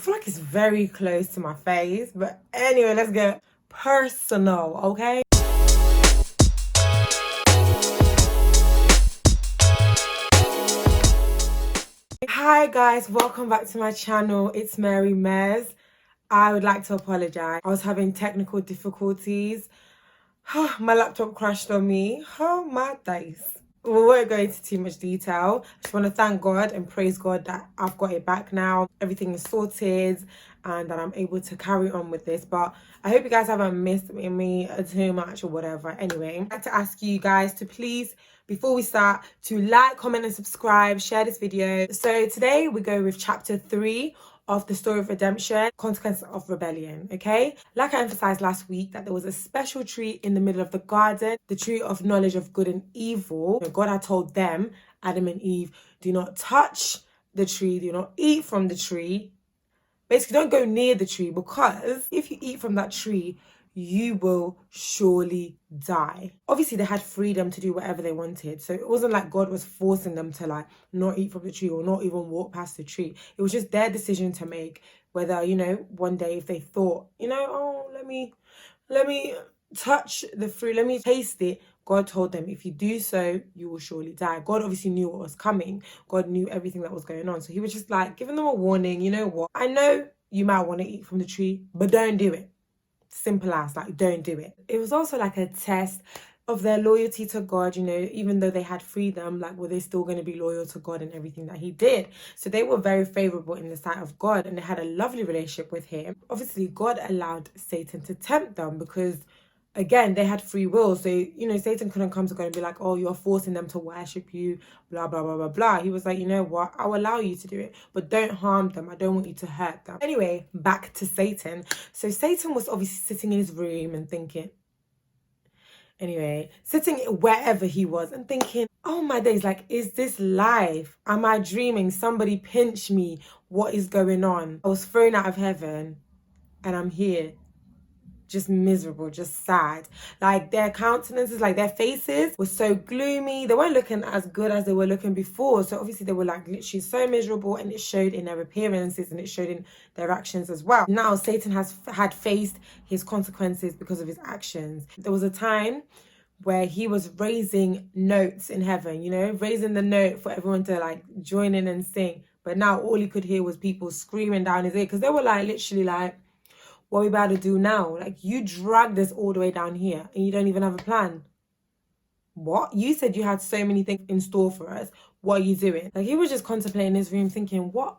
I feel like it's very close to my face. But anyway, let's get personal, okay? Hi guys, welcome back to my channel. It's Mary Mez. I would like to apologize. I was having technical difficulties. My laptop crashed on me. Oh my days. We won't go into too much detail. I just want to thank God and praise God that I've got it back now. Everything is sorted and that I'm able to carry on with this. But I hope you guys haven't missed me too much or whatever. Anyway, I'd like to ask you guys to please, before we start, to like, comment and subscribe, share this video. So today we go with chapter 3 of the story of redemption, consequences of rebellion, okay? Like I emphasized last week, that there was a special tree in the middle of the garden, the tree of knowledge of good and evil. God had told them, Adam and Eve, do not touch the tree, do not eat from the tree. Basically, don't go near the tree, because if you eat from that tree, you will surely die. Obviously, they had freedom to do whatever they wanted. So it wasn't like God was forcing them to like not eat from the tree or not even walk past the tree. It was just their decision to make, whether, you know, one day if they thought, you know, oh, let me touch the fruit, let me taste it. God told them, if you do so, you will surely die. God obviously knew what was coming. God knew everything that was going on. So he was just like giving them a warning. You know what? I know you might want to eat from the tree, but don't do it. Simple as, like, don't do it. It was also like a test of their loyalty to God, you know, even though they had freedom, like, were they still going to be loyal to God and everything that he did? So they were very favorable in the sight of God and they had a lovely relationship with him. Obviously, God allowed Satan to tempt them because, again, they had free will. So, you know, Satan couldn't come to God and be like, oh, you're forcing them to worship you, blah, blah, blah, blah, blah. He was like, you know what? I'll allow you to do it, but don't harm them. I don't want you to hurt them. Anyway, back to Satan. So Satan was obviously sitting in his room and thinking, sitting wherever he was and thinking, oh my days, like, is this life? Am I dreaming? Somebody pinch me. What is going on? I was thrown out of heaven and I'm here. Just miserable, just sad. Like, their countenances, like their faces were so gloomy. They weren't looking as good as they were looking before. So obviously they were like literally so miserable, and it showed in their appearances and it showed in their actions as well. Now Satan had faced his consequences because of his actions. There was a time where he was raising notes in heaven, you know, raising the note for everyone to like join in and sing. But now all he could hear was people screaming down his ear, because they were like literally like, what are we about to do now? Like, you dragged us all the way down here and you don't even have a plan. What? You said you had so many things in store for us. What are you doing? Like, he was just contemplating his room thinking, what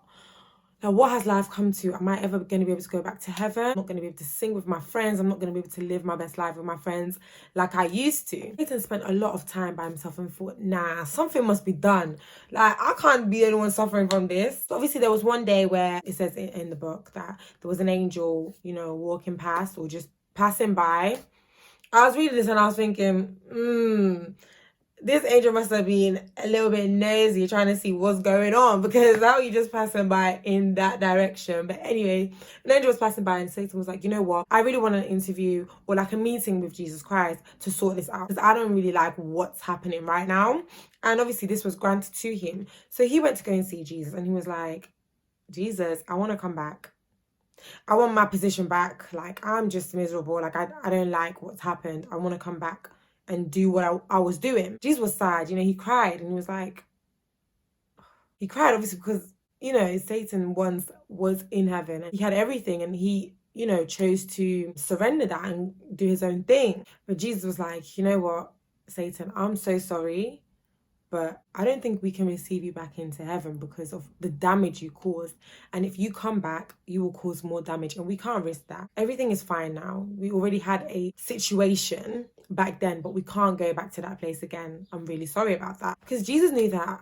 has life come to? Am I ever going to be able to go back to heaven? I'm not going to be able to sing with my friends. I'm not going to be able to live my best life with my friends like I used to. Satan spent a lot of time by himself and thought, nah, something must be done. Like, I can't be the only one suffering from this. So obviously, there was one day where it says in the book that there was an angel, you know, walking past or just passing by. I was reading this and I was thinking, this angel must have been a little bit nosy trying to see what's going on, because how are you just passing by in that direction? But anyway, an angel was passing by and Satan was like, you know what? I really want an interview or like a meeting with Jesus Christ to sort this out, because I don't really like what's happening right now. And obviously this was granted to him. So he went to go and see Jesus and he was like, Jesus, I want to come back. I want my position back. Like, I'm just miserable. Like, I don't like what's happened. I want to come back and do what I was doing. Jesus was sad, you know, he cried and he was like, he cried obviously because, you know, Satan once was in heaven and he had everything and he, you know, chose to surrender that and do his own thing. But Jesus was like, you know what, Satan, I'm so sorry, but I don't think we can receive you back into heaven because of the damage you caused. And if you come back, you will cause more damage and we can't risk that. Everything is fine now. We already had a situation back then, but we can't go back to that place again. I'm really sorry about that. Because Jesus knew that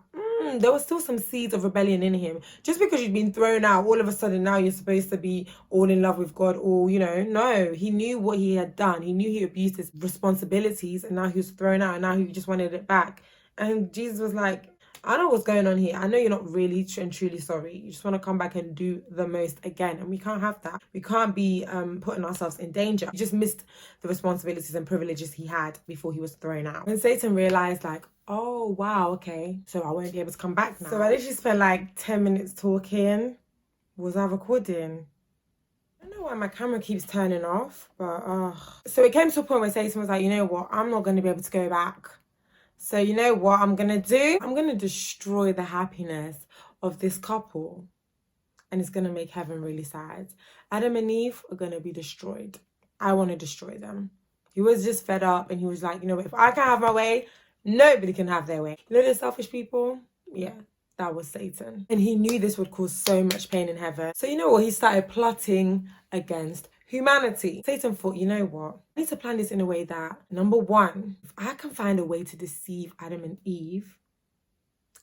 there was still some seeds of rebellion in him. Just because you've been thrown out, all of a sudden now you're supposed to be all in love with God, or, you know, no. He knew what he had done. He knew he abused his responsibilities and now he was thrown out and now he just wanted it back. And Jesus was like, I know what's going on here. I know you're not really and truly sorry. You just want to come back and do the most again. And we can't have that. We can't be putting ourselves in danger. He just missed the responsibilities and privileges he had before he was thrown out. And Satan realized, like, oh, wow, okay. So I won't be able to come back now. So I literally spent like 10 minutes talking Was I recording? I don't know why my camera keeps turning off, but so it came to a point where Satan was like, you know what, I'm not going to be able to go back. So you know what I'm going to do? I'm going to destroy the happiness of this couple. And it's going to make heaven really sad. Adam and Eve are going to be destroyed. I want to destroy them. He was just fed up and he was like, you know, if I can't have my way, nobody can have their way. You know the selfish people? Yeah, that was Satan. And he knew this would cause so much pain in heaven. So you know what? He started plotting against humanity. Satan thought, you know what? I need to plan this in a way that, number one, if I can find a way to deceive Adam and Eve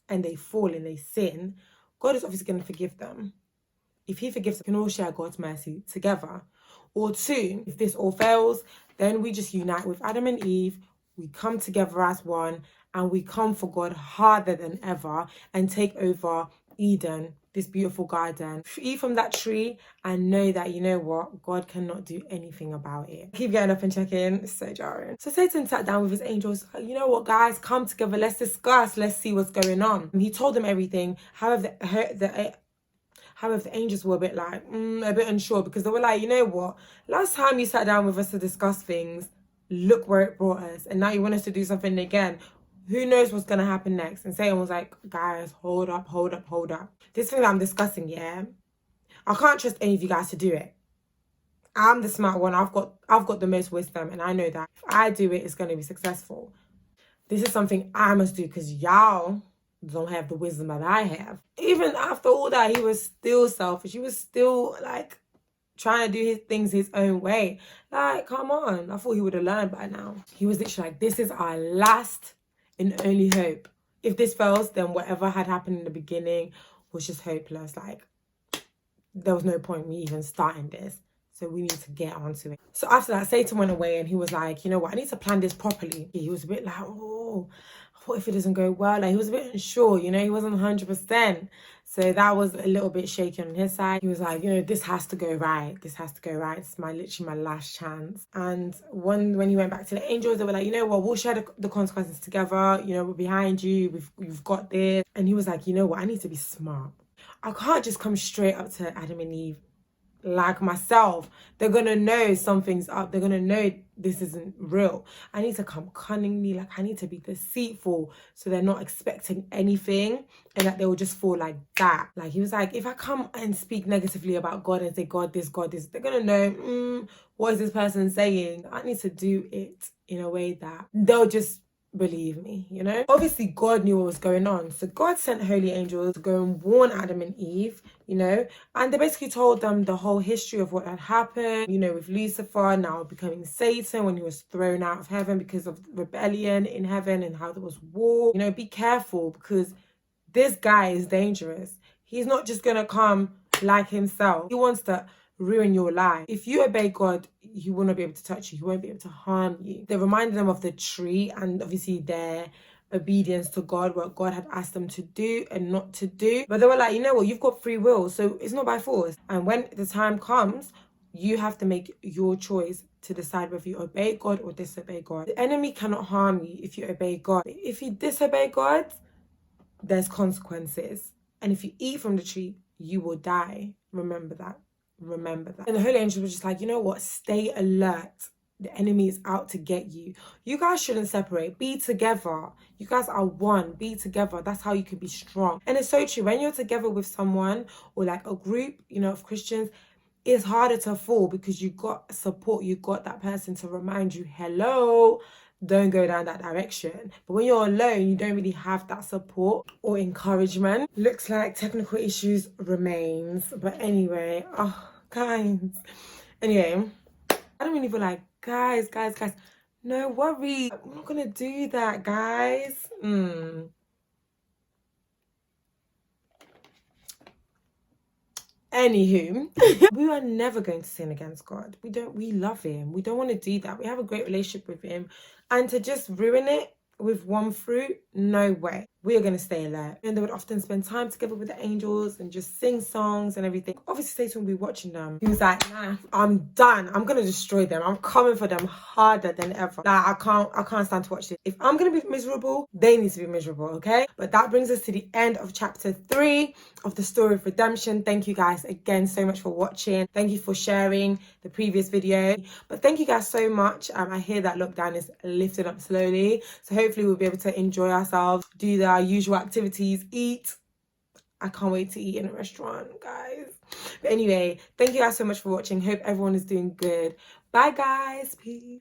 and they fall and they sin, God is obviously going to forgive them. If he forgives, we can all share God's mercy together. Or two, if this all fails, then we just unite with Adam and Eve, we come together as one, and we come for God harder than ever and take over Eden, this beautiful garden. Eat from that tree and know that, you know what, God cannot do anything about it. Keep getting up and checking. It's so jarring. So Satan sat down with his angels. You know what, guys, come together. Let's discuss. Let's see what's going on. And he told them everything. However, the angels were a bit like, a bit unsure, because they were like, you know what? Last time you sat down with us to discuss things, look where it brought us. And now you want us to do something again. Who knows what's going to happen next? And Satan was like, guys, hold up. This thing that I'm discussing, yeah, I can't trust any of you guys to do it. I'm the smart one. I've got the most wisdom. And I know that if I do it, it's going to be successful. This is something I must do because y'all don't have the wisdom that I have. Even after all that, he was still selfish. He was still like trying to do his things his own way. Like, come on. I thought he would have learned by now. He was literally like, this is our last and only hope. If this fails, then whatever had happened in the beginning was just hopeless. Like, there was no point in me even starting this. So we need to get onto it. So after that, Satan went away and he was like, you know what, I need to plan this properly. He was a bit like, oh, what if it doesn't go well? Like, he was a bit unsure, you know, he wasn't 100%. So that was a little bit shaky on his side. He was like, you know, this has to go right. This has to go right. It's literally my last chance. And when he went back to the angels, they were like, you know what, we'll share the consequences together. You know, we're behind you. We've got this. And he was like, you know what, I need to be smart. I can't just come straight up to Adam and Eve like myself. They're gonna know something's up. They're gonna know this isn't real. I need to come cunningly, like I need to be deceitful so they're not expecting anything and that they will just fall like that. Like he was like, if I come and speak negatively about God and say God this, they're gonna know, what is this person saying? I need to do it in a way that they'll just believe me, you know? Obviously, God knew what was going on. So God sent holy angels to go and warn Adam and Eve, you know? And they basically told them the whole history of what had happened, you know, with Lucifer now becoming Satan when he was thrown out of heaven because of rebellion in heaven and how there was war. You know, be careful because this guy is dangerous. He's not just gonna come like himself. He wants to ruin your life. If you obey God, he will not be able to touch you. He won't be able to harm you. They reminded them of the tree and obviously their obedience to God, what God had asked them to do and not to do. But they were like, you know what, you've got free will, so it's not by force. And when the time comes, you have to make your choice to decide whether you obey God or disobey God. The enemy cannot harm you if you obey God. If you disobey God, there's consequences. And if you eat from the tree, you will die. Remember that. And the holy angel was just like, you know what, stay alert. The enemy is out to get you. You guys shouldn't separate. Be together. You guys are one. Be together. That's how you can be strong. And it's so true. When you're together with someone or like a group, you know, of Christians, it's harder to fall because you got support. You got that person to remind you, hello, don't go down that direction. But when you're alone, you don't really have that support or encouragement. Looks like technical issues remains. But anyway, guys. Anyway, I don't really feel like, guys, no worry. I'm not gonna do that, guys. Anywho, we are never going to sin against God. We love him. We don't want to do that. We have a great relationship with him. And to just ruin it with one fruit, no way. we are going to stay alert. And they would often spend time together with the angels and just sing songs and everything. Obviously, Satan would be watching them. He was like, nah, I'm done. I'm going to destroy them. I'm coming for them harder than ever. Like, I can't stand to watch this. If I'm going to be miserable, they need to be miserable, okay? But that brings us to the end of chapter 3 of the story of redemption. Thank you guys again so much for watching. Thank you for sharing the previous video. But thank you guys so much. I hear that lockdown is lifting up slowly. So hopefully we'll be able to enjoy ourselves, do our usual activities, eat. I can't wait to eat in a restaurant, guys. But anyway, thank you guys so much for watching. Hope everyone is doing good. Bye, guys. Peace.